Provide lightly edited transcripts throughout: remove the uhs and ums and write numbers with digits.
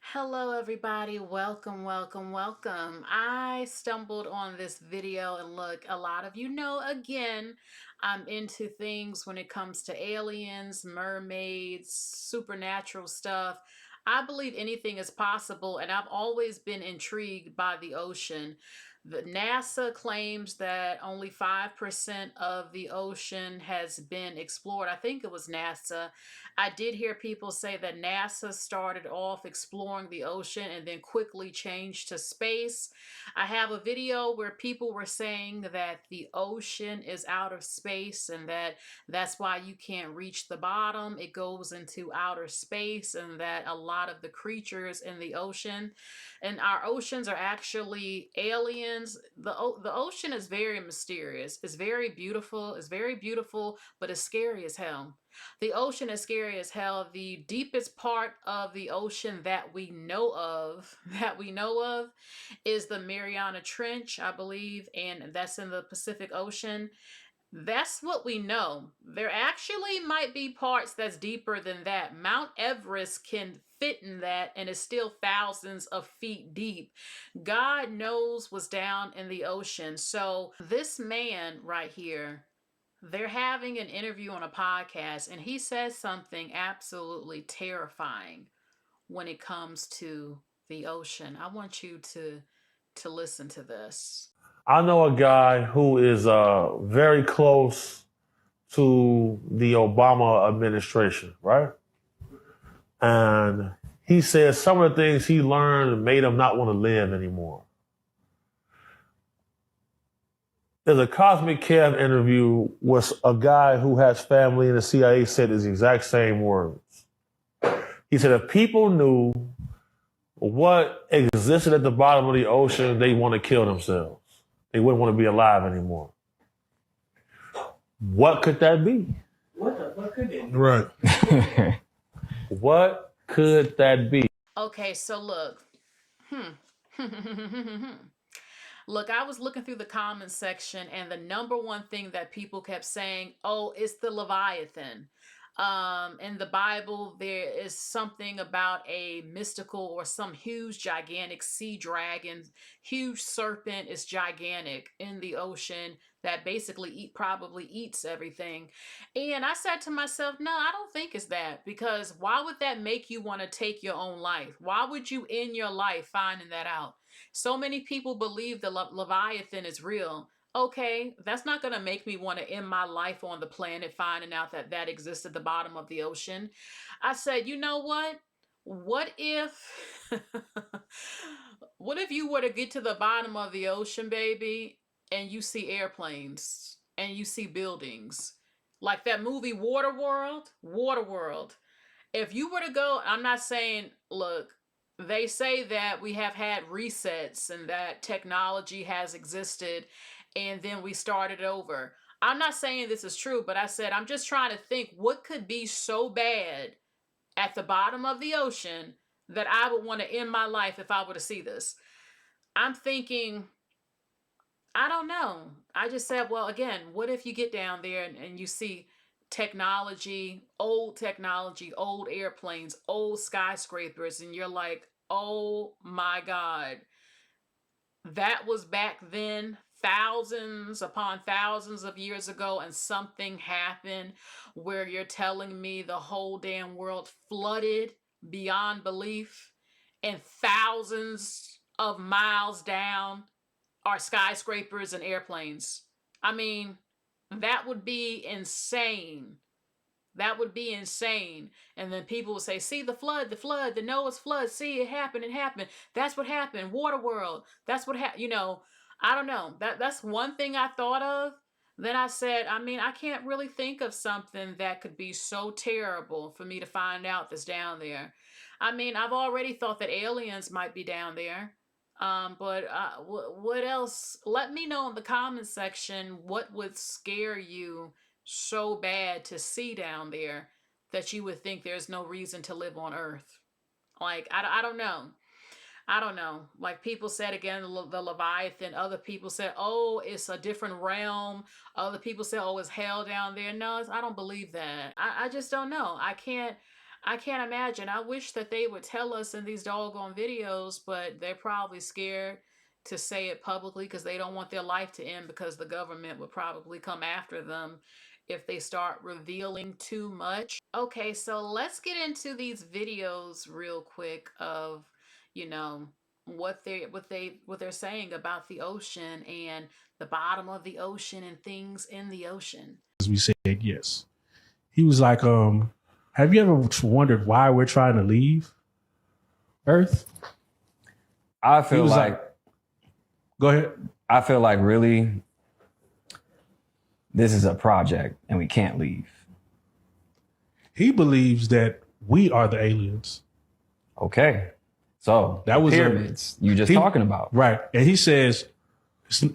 Hello, everybody. Welcome, welcome, welcome. I stumbled on this video, and look, a lot of you know, again, I'm into things when it comes to aliens, mermaids, supernatural stuff. I believe anything is possible, and I've always been intrigued by the ocean. The NASA claims that only 5% of the ocean has been explored. I think it was NASA. I did hear people say that NASA started off exploring the ocean and then quickly changed to space. I have a video where people were saying that the ocean is out of space and that's why you can't reach the bottom. It goes into outer space, and that a lot of the creatures in the ocean and our oceans are actually aliens. The ocean is very mysterious. It's very beautiful. It's very beautiful, but it's scary as hell. The ocean is scary as hell. The deepest part of the ocean that we know of, is the Mariana Trench, I believe, and that's in the Pacific Ocean. That's what we know. There actually might be parts that's deeper than that. Mount Everest can fit in that and is still thousands of feet deep. God knows what's down in the ocean. So, this man right here, they're having an interview on a podcast, and he says something absolutely terrifying when it comes to the ocean. I want you to listen to this. I know a guy who is very close to the Obama administration, right? And he says some of the things he learned made him not want to live anymore. There's a Cosmic Kev interview with a guy who has family in the CIA said his exact same words. He said if people knew what existed at the bottom of the ocean, they want to kill themselves. They wouldn't want to be alive anymore. What could that be? What could it be? Right. What could that be? Okay, so look. Look, I was looking through the comments section, and the number one thing that people kept saying, oh, it's the Leviathan. In the Bible, there is something about a mystical or some huge, gigantic sea dragon, huge serpent is gigantic in the ocean that basically probably eats everything. And I said to myself, no, I don't think it's that, because why would that make you want to take your own life? Why would you end your life finding that out? So many people believe the Leviathan is real. Okay, that's not going to make me want to end my life on the planet finding out that that exists at the bottom of the ocean. I said, you know what? What if what if you were to get to the bottom of the ocean, baby, and you see airplanes and you see buildings? Like that movie Waterworld? Waterworld. If you were to go, I'm not saying, look, they say that we have had resets and that technology has existed and then we started over. I'm not saying this is true, but I said I'm just trying to think what could be so bad at the bottom of the ocean that I would want to end my life if I were to see this. I'm thinking, I don't know. I just said, well, again, what if you get down there and you see technology, old airplanes, old skyscrapers, and you're like, oh my God, that was back then, thousands upon thousands of years ago, and something happened where you're telling me the whole damn world flooded beyond belief, and thousands of miles down are skyscrapers and airplanes. I mean, that would be insane. That would be insane. And then people would say, see the flood, the Noah's flood. See, it happened, it happened. That's what happened. Waterworld. That's what happened. I don't know. That's one thing I thought of. Then I said, I mean, I can't really think of something that could be so terrible for me to find out that's down there. I mean, I've already thought that aliens might be down there. But what else? Let me know in the comments section what would scare you so bad to see down there that you would think there's no reason to live on Earth. Like, I don't know. I don't know. Like people said again, the Leviathan. Other people said, oh, it's a different realm. Other people said, oh, it's hell down there. No, I don't believe that. I just don't know. I can't. I can't imagine. I wish that they would tell us in these doggone videos, but they're probably scared to say it publicly because they don't want their life to end because the government would probably come after them if they start revealing too much. Okay, so let's get into these videos real quick of, you know, what they're saying about the ocean and the bottom of the ocean and things in the ocean. We said yes. He was like, have you ever wondered why we're trying to leave Earth? I feel like, go ahead. I feel like really this is a project and we can't leave. He believes that we are the aliens. Okay. So that was pyramids you just talking about. Right. And he says,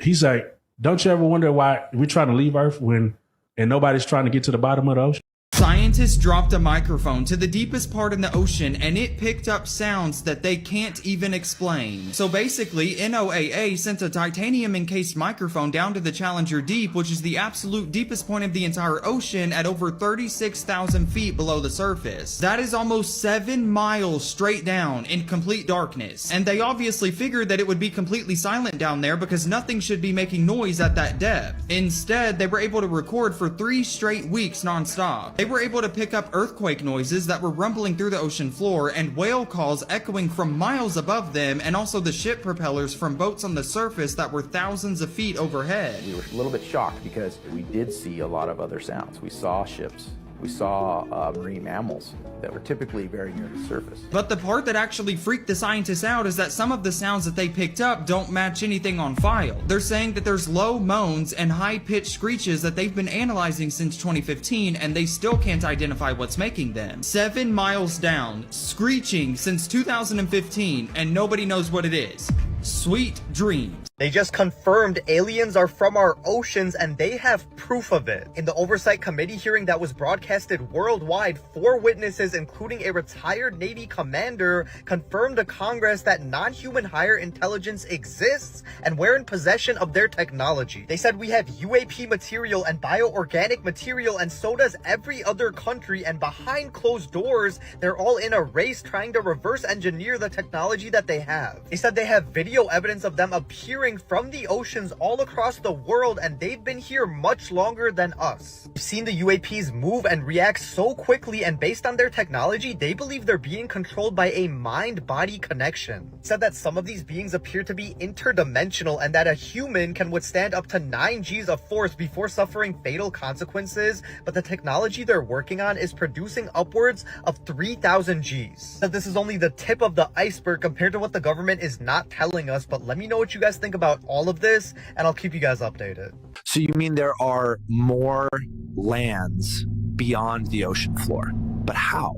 he's like, don't you ever wonder why we're trying to leave Earth and nobody's trying to get to the bottom of the ocean? Scientists dropped a microphone to the deepest part in the ocean and it picked up sounds that they can't even explain. So basically, NOAA sent a titanium encased microphone down to the Challenger Deep, which is the absolute deepest point of the entire ocean at over 36,000 feet below the surface. That is almost 7 miles straight down in complete darkness. And they obviously figured that it would be completely silent down there because nothing should be making noise at that depth. Instead, they were able to record for 3 straight weeks non-stop. They were able to pick up earthquake noises that were rumbling through the ocean floor and whale calls echoing from miles above them, and also the ship propellers from boats on the surface that were thousands of feet overhead. We were a little bit shocked because we did see a lot of other sounds. We saw ships. We saw marine mammals that were typically very near the surface. But the part that actually freaked the scientists out is that some of the sounds that they picked up don't match anything on file. They're saying that there's low moans and high-pitched screeches that they've been analyzing since 2015, and they still can't identify what's making them. 7 miles down, screeching since 2015, and nobody knows what it is. Sweet dreams. They just confirmed aliens are from our oceans and they have proof of it. In the Oversight Committee hearing that was broadcasted worldwide, 4 witnesses, including a retired Navy commander, confirmed to Congress that non-human higher intelligence exists and we're in possession of their technology. They said we have UAP material and bioorganic material, and so does every other country, and behind closed doors, they're all in a race trying to reverse engineer the technology that they have. They said they have video evidence of them appearing from the oceans all across the world, and they've been here much longer than us. We've seen the UAPs move and react so quickly, and based on their technology, they believe they're being controlled by a mind-body connection. It said that some of these beings appear to be interdimensional and that a human can withstand up to 9 Gs of force before suffering fatal consequences, but the technology they're working on is producing upwards of 3,000 Gs. That this is only the tip of the iceberg compared to what the government is not telling us, but let me know what you guys think about all of this, and I'll keep you guys updated. So you mean there are more lands beyond the ocean floor? But how?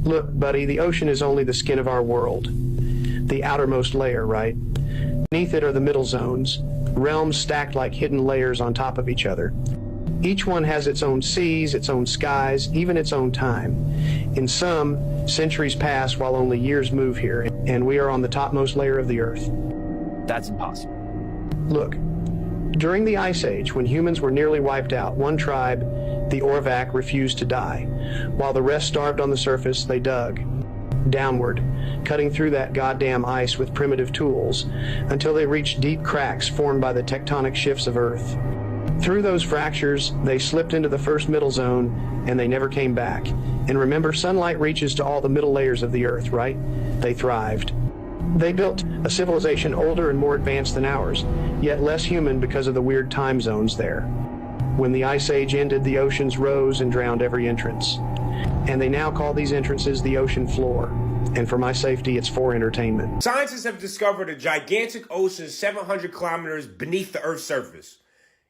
Look, buddy, the ocean is only the skin of our world. The outermost layer, right? Beneath it are the middle zones, realms stacked like hidden layers on top of each other. Each one has its own seas, its own skies, even its own time. In some, centuries pass while only years move here, and we are on the topmost layer of the earth. That's impossible. Look, during the Ice Age, when humans were nearly wiped out, one tribe, the Orvac, refused to die. While the rest starved on the surface, they dug downward, cutting through that goddamn ice with primitive tools until they reached deep cracks formed by the tectonic shifts of Earth. Through those fractures, they slipped into the first middle zone, and they never came back. And remember, sunlight reaches to all the middle layers of the Earth, right? They thrived. They built a civilization older and more advanced than ours, yet less human because of the weird time zones there. When the Ice Age ended, the oceans rose and drowned every entrance. And they now call these entrances the ocean floor. And for my safety, it's for entertainment. Scientists have discovered a gigantic ocean 700 kilometers beneath the Earth's surface.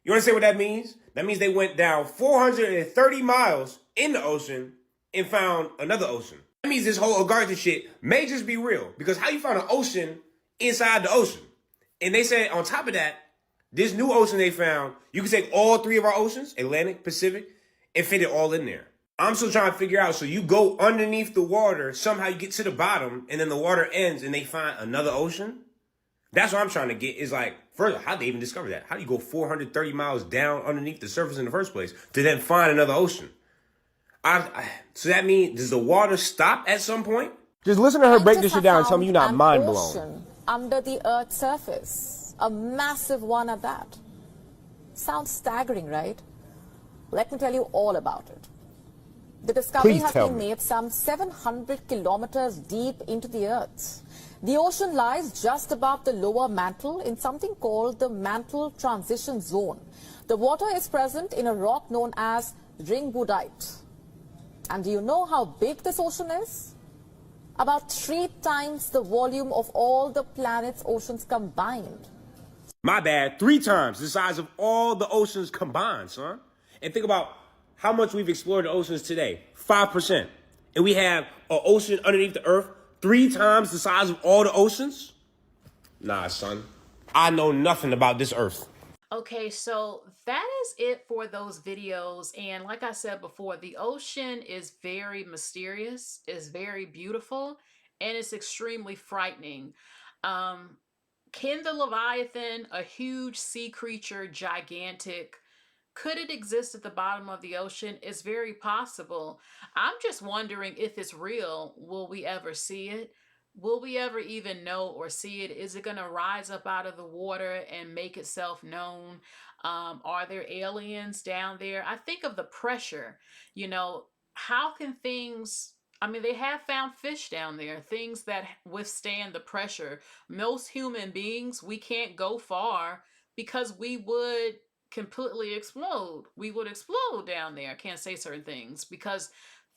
You understand what that means? That means they went down 430 miles in the ocean and found another ocean. That means this whole Allegedlya shit may just be real, because how you found an ocean inside the ocean? And they said on top of that, this new ocean they found, you can take all 3 of our oceans, Atlantic, Pacific, and fit it all in there. I'm still trying to figure out, so you go underneath the water, somehow you get to the bottom, and then the water ends and they find another ocean? That's what I'm trying to get, is like, first, how'd they even discover that? How do you go 430 miles down underneath the surface in the first place to then find another ocean? So that means, does the water stop at some point? Just listen to her break this Scientists shit have down and tell me found you're not an mind blown. ocean under the Earth's surface, a massive one at that. Sounds staggering, right? Let me tell you all about it. The discovery Please has tell been me. made some 700 kilometers deep into the Earth. The ocean lies just above the lower mantle in something called the mantle transition zone. The water is present in a rock known as ringwoodite. And do you know how big this ocean is? About 3 times the volume of all the planet's oceans combined. My bad, 3 times the size of all the oceans combined, son. And think about how much we've explored the oceans today, 5%. And we have an ocean underneath the earth 3 times the size of all the oceans? Nah, son, I know nothing about this earth. Okay, so that is it for those videos. And like I said before, the ocean is very mysterious, is very beautiful, and it's extremely frightening. Um, can the Leviathan, a huge sea creature, gigantic, could it exist at the bottom of the ocean? It's very possible. I'm just wondering if it's real. Will we ever see it? Will we ever even know or see it? Is it going to rise up out of the water and make itself known? Are there aliens down there? I think of the pressure. You know, how can things, I mean, they have found fish down there, things that withstand the pressure. Most human beings, we can't go far because we would completely explode. We would explode down there. I can't say certain things because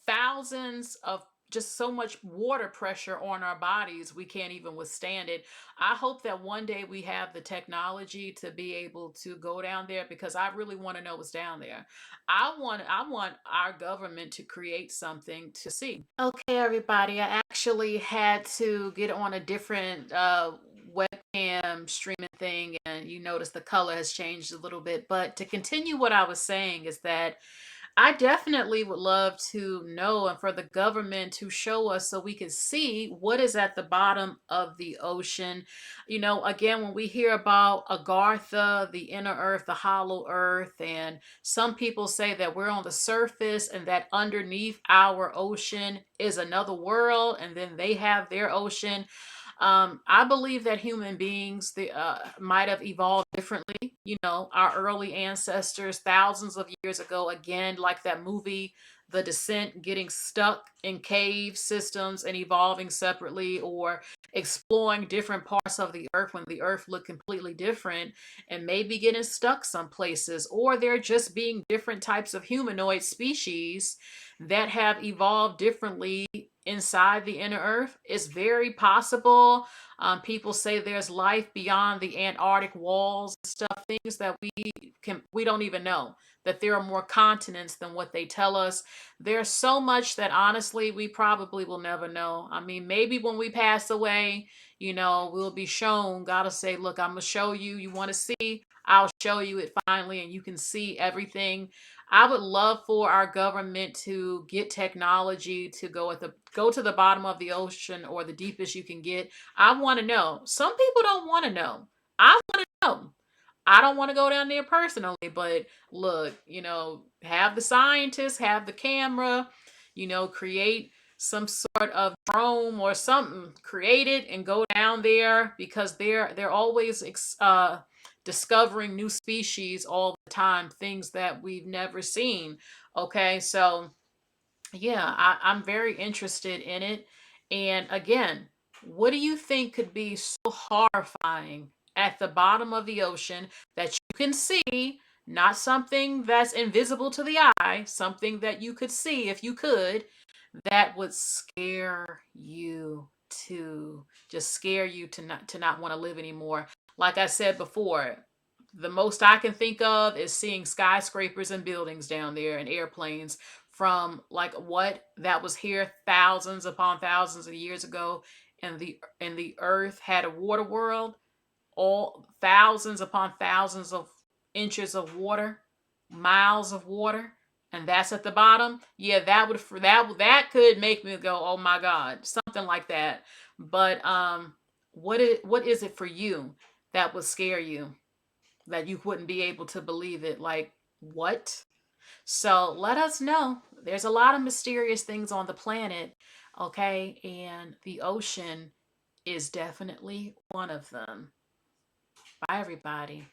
thousands of just so much water pressure on our bodies, we can't even withstand it. I hope that one day we have the technology to be able to go down there because I really want to know what's down there. I want our government to create something to see. Okay, everybody, I actually had to get on a different webcam streaming thing, and you notice the color has changed a little bit. But to continue what I was saying is that I definitely would love to know and for the government to show us so we can see what is at the bottom of the ocean. You know, again, when we hear about Agartha, the inner earth, the hollow earth, and some people say that we're on the surface and that underneath our ocean is another world, and then they have their ocean. I believe that human beings might have evolved differently. You know, our early ancestors, thousands of years ago, again, like that movie, The Descent, getting stuck in cave systems and evolving separately, or exploring different parts of the earth when the earth looked completely different and maybe getting stuck some places, or there just being different types of humanoid species that have evolved differently inside the inner earth. It's very possible. People say there's life beyond the Antarctic walls and stuff, things that we don't even know, that there are more continents than what they tell us. There's so much that honestly we probably will never know. I mean, maybe when we pass away, you know, we'll be shown, God will say, look, I'm gonna show you, you want to see, I'll show you it finally, and you can see everything. I would love for our government to get technology to go to the bottom of the ocean or the deepest you can get. I want to know. Some people don't want to know. I want to know. I don't want to go down there personally, but look, you know, have the scientists, have the camera, you know, create some sort of drone or something, create it and go down there because they're always discovering new species all the time, things that we've never seen. Okay, so yeah, I'm very interested in it. And again, what do you think could be so horrifying at the bottom of the ocean that you can see, not something that's invisible to the eye, something that you could see if you could, that would scare you to just scare you to not want to live anymore? Like I said before, the most I can think of is seeing skyscrapers and buildings down there and airplanes from like what that was here thousands upon thousands of years ago, and the earth had a water world, all thousands upon thousands of inches of water, miles of water, and that's at the bottom. Yeah, that could make me go, "Oh my God," something like that. But what is it for you that would scare you, that you wouldn't be able to believe it? Like, what? So let us know. there's a lot of mysterious things on the planet, okay? And the ocean is definitely one of them. Bye, everybody.